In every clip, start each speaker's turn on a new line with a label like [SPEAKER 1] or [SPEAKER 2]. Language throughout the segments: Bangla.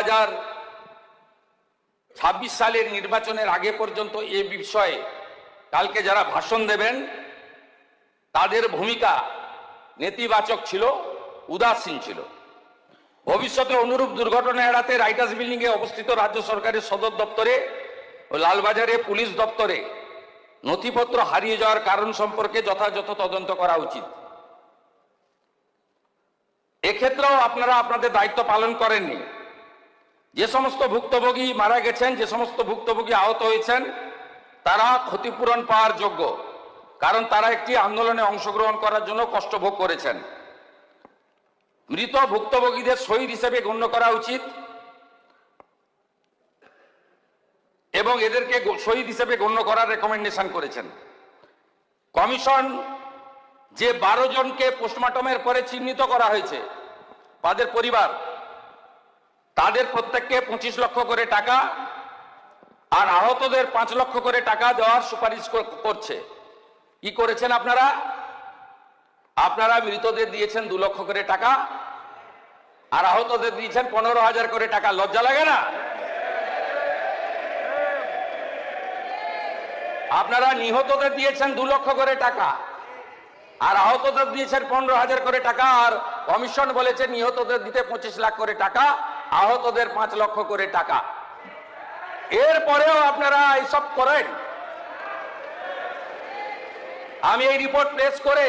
[SPEAKER 1] 2026 সালের নির্বাচনের আগে পর্যন্ত এ বিষয়ে কালকে যারা ভাষণ দেবেন তাদের ভূমিকা নেতিবাচক ছিল, উদাসীন ছিল। ভবিষ্যতে অনুরূপ দুর্ঘটনা এড়াতে রাইটার্স বিল্ডিং এ অবস্থিত রাজ্য সরকারের সদর দপ্তরে ও লালবাজারে পুলিশ দপ্তরে নথিপত্র হারিয়ে যাওয়ার কারণ সম্পর্কে যথাযথ তদন্ত করা উচিত। এক্ষেত্রেও আপনারা আপনাদের দায়িত্ব পালন করেননি। যে সমস্ত ভুক্তভোগী মারা গেছেন, যে সমস্ত ভুক্তভোগী আহত হয়েছেন, তারা ক্ষতিপূরণ পাওয়ার যোগ্য, কারণ তারা একটি আন্দোলনে অংশগ্রহণ করার জন্য কষ্ট ভোগ করেছেন। মৃত ভুক্তভোগীদের শহীদ হিসেবে গণ্য করা উচিত এবং এদেরকে শহীদ হিসেবে গণ্য করার রেকমেন্ডেশন করেছেন। কমিশন যে 12 জনকে পোস্টমর্টমের পরে চিহ্নিত করা হয়েছে, তাদের পরিবার, তাদের প্রত্যেককে 25 লক্ষ করে টাকা আর আহতদের 5 লক্ষ করে টাকা দেওয়ার সুপারিশ করছে। কি করেছেন আপনারা? আপনারা মৃতদের দিয়েছেন 2 লক্ষ করে টাকা আর আহতদের দিয়েছেন 15,000 করে টাকা। লজ্জা লাগে না? আপনারা নিহতদের দিয়েছেন 2 লক্ষ করে টাকা আর আহতদের দিয়েছেন 15,000 করে টাকা, আর কমিশন বলেছে নিহতদের দিতে 25 লাখ করে টাকা, আহতদের 5 লক্ষ করে টাকা। এরপরেও আপনারা এইসব করেন। আমি এই রিপোর্ট পেশ করে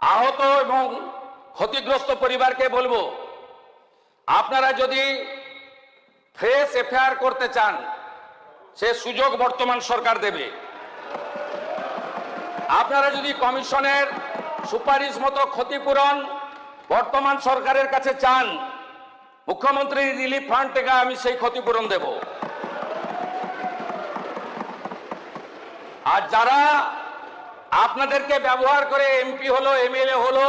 [SPEAKER 1] আহত এবং ক্ষতিগ্রস্ত পরিবারকে বলবো, আপনারা যদি ফ্রেশ এফআইআর করতে চান, সে সুযোগ বর্তমান সরকার দেবে। আপনারা যদি কমিশনের সুপারিশ মতো ক্ষতিপূরণ বর্তমান সরকারের কাছে চান, মুখ্যমন্ত্রী রিলিফ ফান্ড থেকে আমি সেই ক্ষতিপূরণ দেব। আর যারা আপনাদেরকে ব্যবহার করে এমপি হলো, এমএলএ হলো,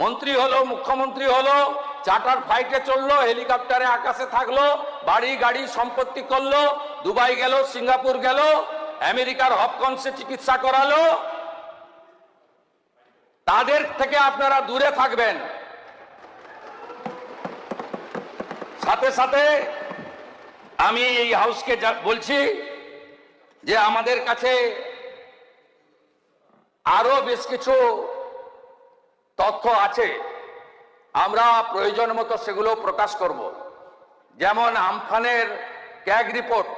[SPEAKER 1] মন্ত্রী হলো, মুখ্যমন্ত্রী হলো, চার্টার ফ্লাইটে চললো, হেলিকপ্টারে আকাশে থাকলো, বাড়ি গাড়ি সম্পত্তি করলো, দুবাই গেল, সিঙ্গাপুর গেল, আমেরিকার হপকন্সে চিকিৎসা করালো, তাদের থেকে আপনারা দূরে থাকবেন। সাথে সাথে আমি এই হাউসকে বলছি যে আমাদের কাছে আরো বেশ কিছু তথ্য আছে, আমরা প্রয়োজন মতো সেগুলো প্রকাশ করব। যেমন আমফানের ক্যাগ রিপোর্ট,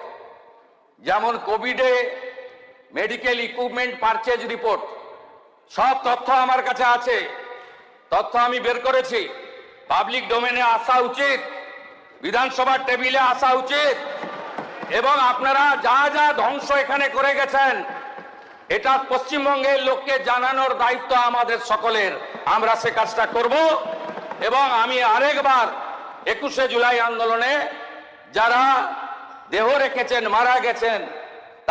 [SPEAKER 1] যেমন কোভিডে মেডিকেল ইকুইপমেন্ট পারচেজ রিপোর্ট, সব তথ্য আমার কাছে আছে। তথ্য আমি বের করেছি, পাবলিক ডোমেনে আসা উচিত, বিধানসভার টেবিলে আসা উচিত। এবং আপনারা যা যা ধ্বংস এখানে করে গেছেন, এটা পশ্চিমবঙ্গের লোককে জানানোর দায়িত্ব আমাদের সকলের। আমরা সে কাজটা করব। এবং আমি আরেকবার 21শে জুলাই আন্দোলনে যারা দেহ রেখেছেন, মারা গেছেন,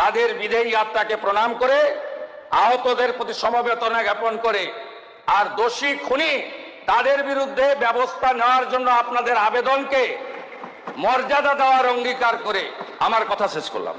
[SPEAKER 1] তাদের বিদেহী আত্মাকে প্রণাম করে, আহতদের প্রতি সমবেদনা জ্ঞাপন করে, আর দোষী খুনি তাদের বিরুদ্ধে ব্যবস্থা নেওয়ার জন্য আপনাদের আবেদনকে মর্যাদা দেওয়ার অঙ্গীকার করে আমার কথা শেষ করলাম।